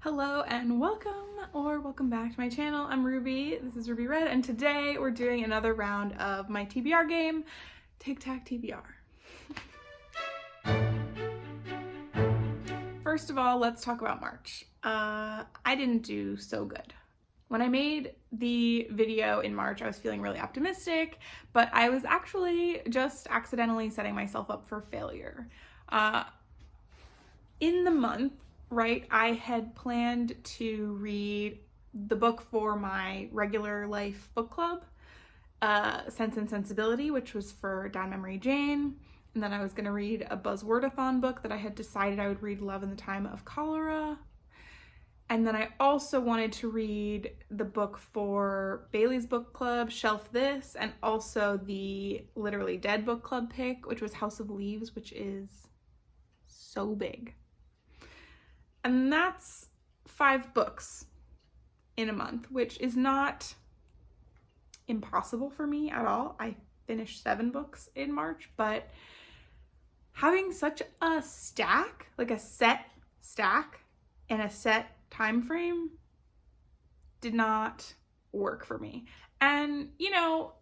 Hello and welcome back to my channel. I'm Ruby, this is Ruby Red, and today we're doing another round of my TBR game, tic-tac-TBR. First of all, let's talk about March. I didn't do so good. When I made the video in March, I was feeling really optimistic, but I was actually just accidentally setting myself up for failure. In the month, right, I had planned to read the book for my regular life book club, Sense and Sensibility, which was for Down Memory Jane. And then I was going to read a Buzzwordathon book that I had decided I would read, Love in the Time of Cholera. And then I also wanted to read the book for Bailey's book club, Shelf This, and also the Literally Dead book club pick, which was House of Leaves, which is so big. And that's 5 books in a month, which is not impossible for me at all. I finished 7 books in March, but having such a stack, like a set stack and a set time frame, did not work for me. And you know,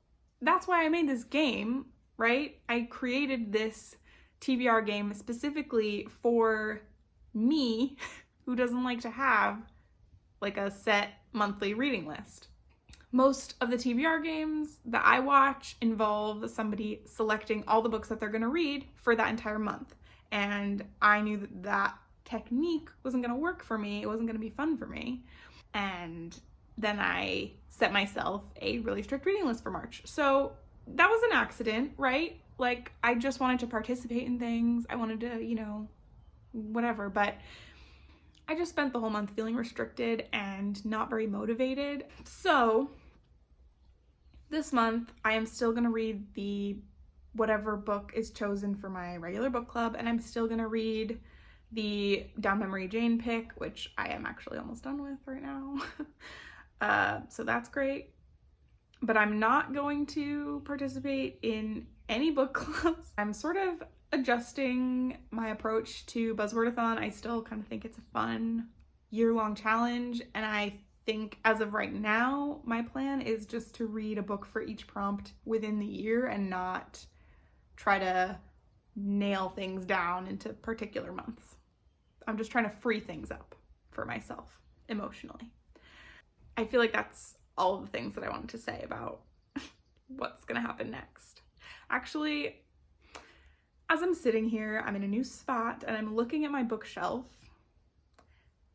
that's why I made this game, right? I created this TBR game specifically for me, who doesn't like to have like a set monthly reading list. Most of the TBR games that I watch involve somebody selecting all the books that they're going to read for that entire month. And I knew that that technique wasn't going to work for me. It wasn't going to be fun for me. And then I set myself a really strict reading list for March. So that was an accident, right? Like, I just wanted to participate in things. I wanted to, you know, whatever, but I just spent the whole month feeling restricted and not very motivated. So this month I am still going to read the whatever book is chosen for my regular book club, and I'm still going to read the Down Memory Jane pick, which I am actually almost done with right now. So that's great. But I'm not going to participate in any book clubs. I'm sort of adjusting my approach to Buzzwordathon. I still kind of think it's a fun year-long challenge, and I think as of right now, my plan is just to read a book for each prompt within the year and not try to nail things down into particular months. I'm just trying to free things up for myself emotionally. I feel like that's all of the things that I wanted to say about what's gonna happen next. Actually, as I'm sitting here, I'm in a new spot and I'm looking at my bookshelf,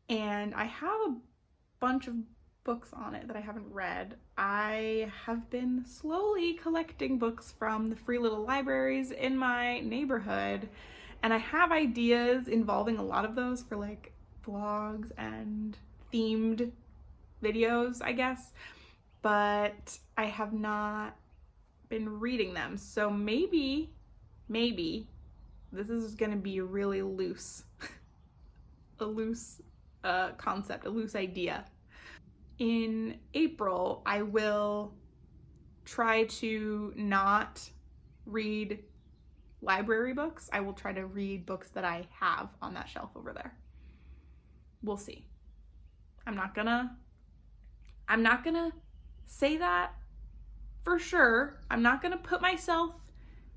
and I have a bunch of books on it that I haven't read. I have been slowly collecting books from the free little libraries in my neighborhood, and I have ideas involving a lot of those for like vlogs and themed videos, I guess, but I have not been reading them. So maybe this is gonna be a really loose, a loose concept, a loose idea. In April, I will try to not read library books. I will try to read books that I have on that shelf over there. We'll see. I'm not gonna say that for sure. I'm not gonna put myself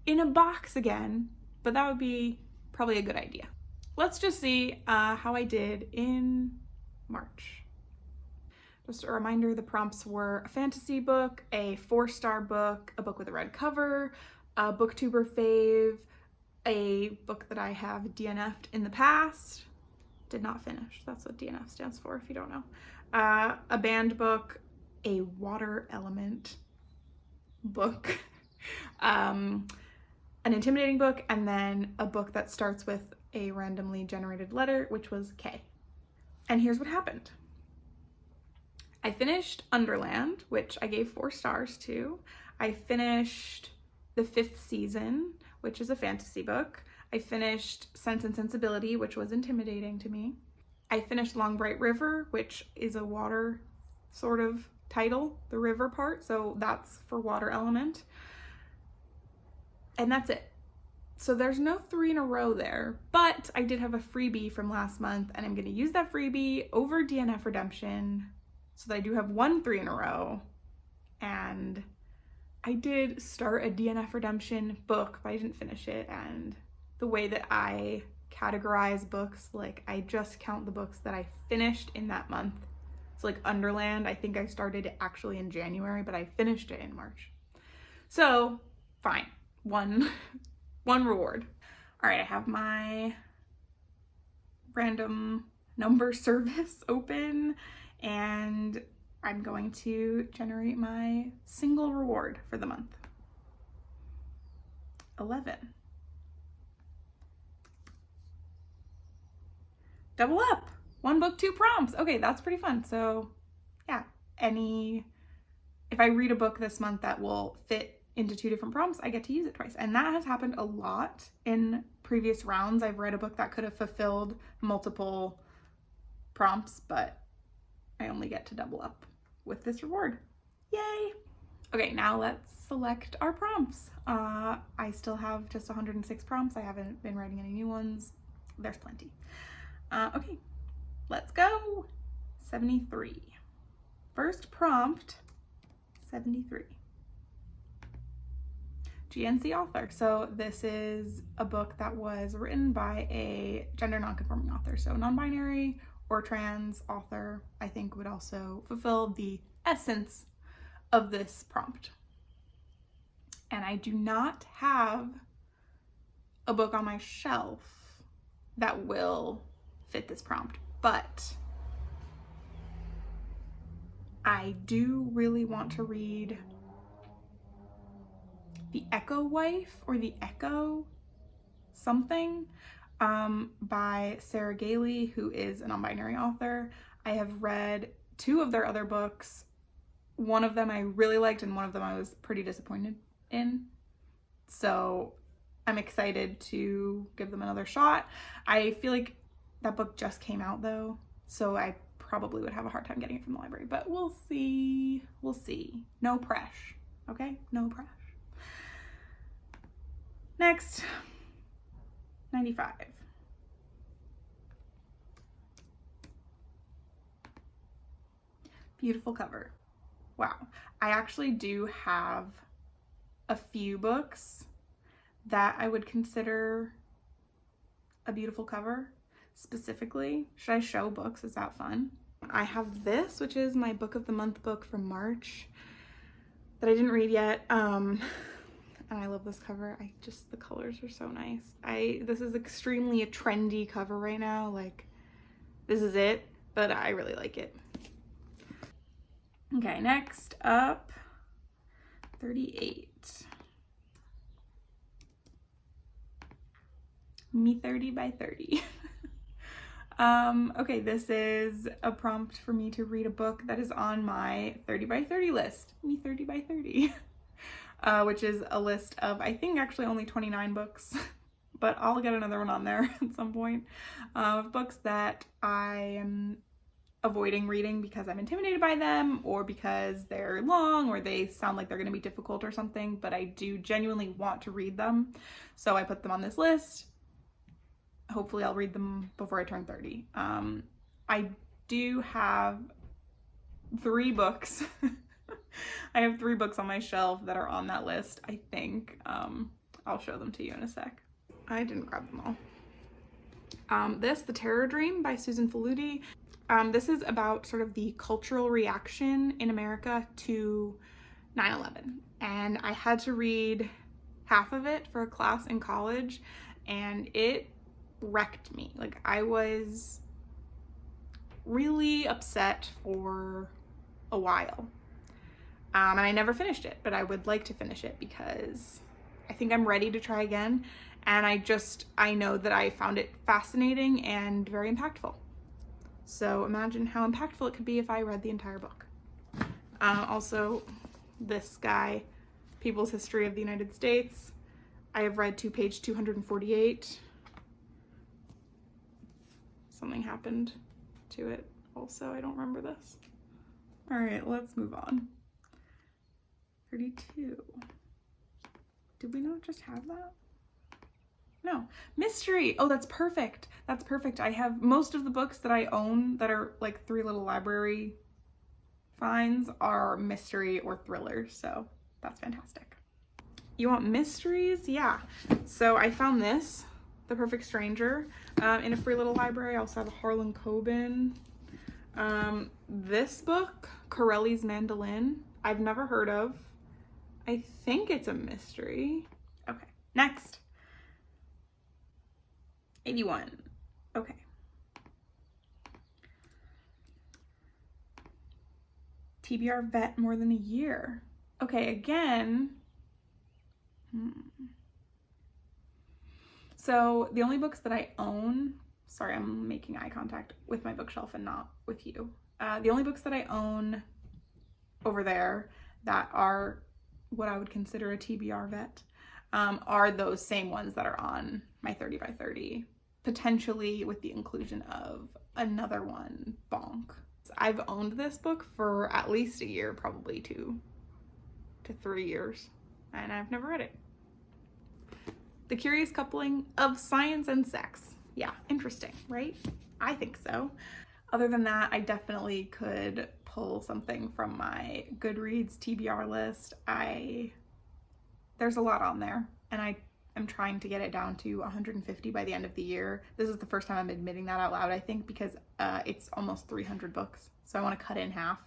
in a box again, but that would be probably a good idea. Let's just see how I did in March. Just a reminder, the prompts were a fantasy book, a 4-star book, a book with a red cover, a booktuber fave, a book that I have DNF'd in the past, did not finish, that's what DNF stands for if you don't know, a banned book, a water element book, an intimidating book, and then a book that starts with a randomly generated letter, which was K. And here's what happened. I finished Underland, which I gave 4 stars to. I finished The 5th Season, which is a fantasy book. I finished Sense and Sensibility, which was intimidating to me. I finished Long Bright River, which is a water sort of title, the river part, so that's for water element. And that's it. So there's no 3 in a row there, but I did have a freebie from last month, and I'm going to use that freebie over DNF Redemption so that I do have 1 3 in a row. And I did start a DNF Redemption book, but I didn't finish it. And the way that I categorize books, like I just count the books that I finished in that month. So like Underland, I think I started it actually in January, but I finished it in March. So fine, one reward. All right, I have my random number service open, and I'm going to generate my single reward for the month. 11. Double up. 1 book, 2 prompts. Okay, that's pretty fun. So yeah, if I read a book this month that will fit into 2 different prompts, I get to use it twice. And that has happened a lot in previous rounds. I've read a book that could have fulfilled multiple prompts, but I only get to double up with this reward. Yay! Okay, now let's select our prompts. I still have just 106 prompts. I haven't been writing any new ones. There's plenty. Okay, let's go. 73. First prompt, 73. GNC author. So this is a book that was written by a gender nonconforming author. So non-binary or trans author, I think, would also fulfill the essence of this prompt. And I do not have a book on my shelf that will fit this prompt, but I do really want to read The Echo Wife or The Echo something by Sarah Gailey, who is a non-binary author. I have read 2 of their other books. One of them I really liked and one of them I was pretty disappointed in. So I'm excited to give them another shot. I feel like that book just came out though, so I probably would have a hard time getting it from the library, but we'll see. We'll see. No pressure, okay? No pressure. Next, 95. Beautiful cover. Wow. I actually do have a few books that I would consider a beautiful cover specifically. Should I show books? Is that fun? I have this, which is my book of the month book from March that I didn't read yet. And I love this cover. The colors are so nice. This is extremely a trendy cover right now. Like, this is it, but I really like it. Okay, next up, 38. Me 30 by 30. Okay, this is a prompt for me to read a book that is on my 30 by 30 list. Me 30 by 30. Which is a list of, I think, actually only 29 books, but I'll get another one on there at some point, of books that I am avoiding reading because I'm intimidated by them, or because they're long, or they sound like they're going to be difficult or something, but I do genuinely want to read them, so I put them on this list. Hopefully I'll read them before I turn 30. I do have 3 books. I have 3 books on my shelf that are on that list, I think. I'll show them to you in a sec. I didn't grab them all. This, The Terror Dream by Susan Faludi. This is about sort of the cultural reaction in America to 9/11. And I had to read half of it for a class in college, and it wrecked me. Like, I was really upset for a while. And I never finished it, but I would like to finish it because I think I'm ready to try again. And I know that I found it fascinating and very impactful. So imagine how impactful it could be if I read the entire book. Also, this guy, People's History of the United States. I have read to page 248. Something happened to it also. I don't remember this. All right, let's move on. 32. Did we not just have that? No. Mystery. Oh, that's perfect. That's perfect. I have most of the books that I own that are like Three Little Library finds are mystery or thrillers, so that's fantastic. You want mysteries? Yeah. So I found this, The Perfect Stranger, in a Free Little Library. I also have a Harlan Coben. This book, Corelli's Mandolin, I've never heard of. I think it's a mystery. Okay, next. 81. Okay. TBR vet more than a year. Okay, again. So the only books that I own, sorry, I'm making eye contact with my bookshelf and not with you. The only books that I own over there that are what I would consider a TBR vet are those same ones that are on my 30 by 30, potentially with the inclusion of another one, Bonk. I've owned this book for at least a year, probably 2 to 3 years, and I've never read it. The Curious Coupling of Science and Sex. Yeah, interesting, right? I think so. Other than that, I definitely could pull something from my Goodreads TBR list. There's a lot on there, and I'm trying to get it down to 150 by the end of the year. This is the first time I'm admitting that out loud, I think, because it's almost 300 books, so I want to cut it in half.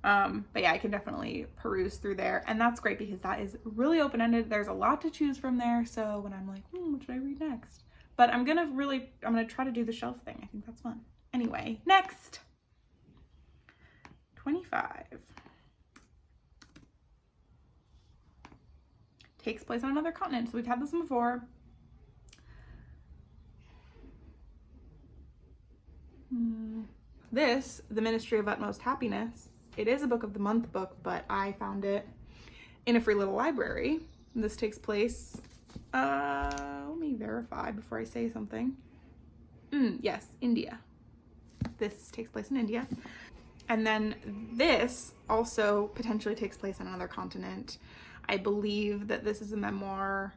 But yeah, I can definitely peruse through there, and that's great because that is really open-ended. There's a lot to choose from there, so when I'm like, what should I read next? But I'm gonna try to do the shelf thing. I think that's fun. Anyway, next. 25. Takes place on another continent, so we've had this one before. This, The Ministry of Utmost Happiness, it is a book of the month book, but I found it in a Free Little Library. This takes place, let me verify before I say something. Yes, India. This takes place in India. And then this also potentially takes place on another continent. I believe that this is a memoir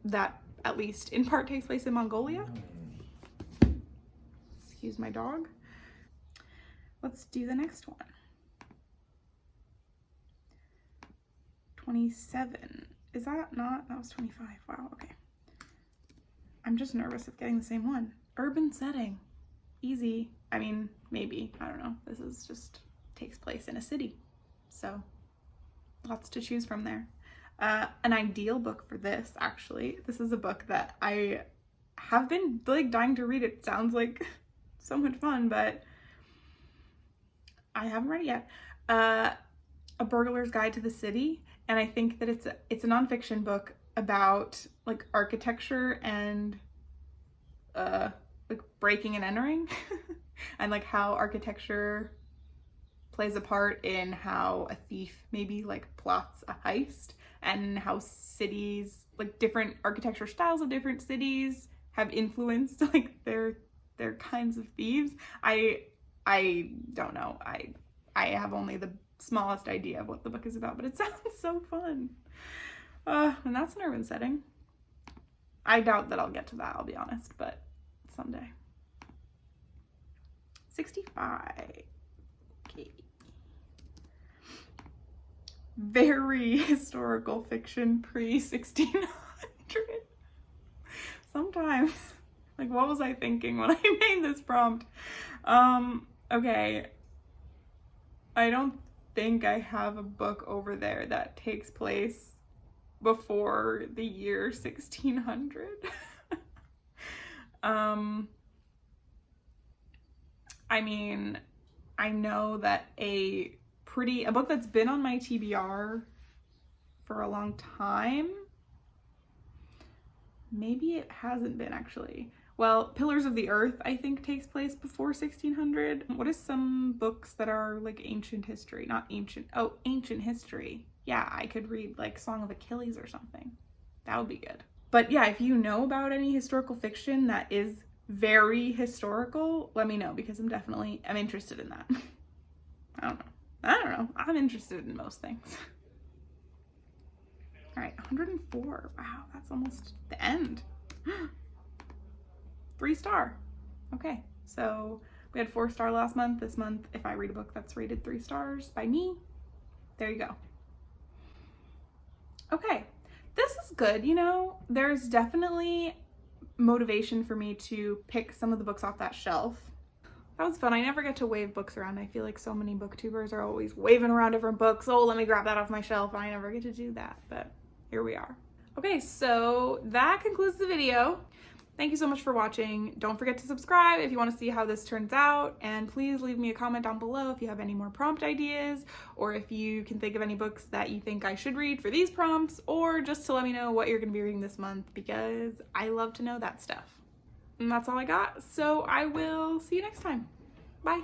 that at least in part takes place in Mongolia. Excuse my dog. Let's do the next one. 27. Is that not? That was 25. Wow, okay. I'm just nervous of getting the same one. Urban setting. Easy. I mean, maybe. I don't know. This is just takes place in a city. So lots to choose from there. An ideal book for this, actually. This is a book that I have been like dying to read. It sounds like so much fun, but I haven't read it yet. A Burglar's Guide to the City, and I think that it's a nonfiction book about like architecture and like breaking and entering and like how architecture plays a part in how a thief maybe like plots a heist, and how cities, like different architecture styles of different cities have influenced like their kinds of thieves. I don't know. I have only the smallest idea of what the book is about, but it sounds so fun. And that's an urban setting. I doubt that I'll get to that, I'll be honest, but someday. 65. Okay. Very historical fiction pre-1600. Sometimes. Like, what was I thinking when I made this prompt? Okay. I don't think I have a book over there that takes place before the year 1600. I mean, I know that a book that's been on my TBR for a long time, maybe it hasn't been actually. Well, Pillars of the Earth, I think, takes place before 1600. What is some books that are like ancient history? Not ancient, oh, ancient history. Yeah, I could read like Song of Achilles or something. That would be good. But yeah, if you know about any historical fiction that is very historical, let me know, because I'm interested in that. I don't know. I'm interested in most things. All right, 104. Wow, that's almost the end. 3-star. Okay, so we had 4-star last month. This month, if I read a book that's rated 3 stars by me, there you go. Okay, this is good. You know, there's definitely motivation for me to pick some of the books off that shelf. That was fun. I never get to wave books around. I feel like so many booktubers are always waving around different books. Oh, let me grab that off my shelf. I never get to do that, but here we are. Okay, so that concludes the video. Thank you so much for watching. Don't forget to subscribe if you want to see how this turns out, and please leave me a comment down below if you have any more prompt ideas, or if you can think of any books that you think I should read for these prompts, or just to let me know what you're going to be reading this month, because I love to know that stuff. And that's all I got, so I will see you next time. Bye.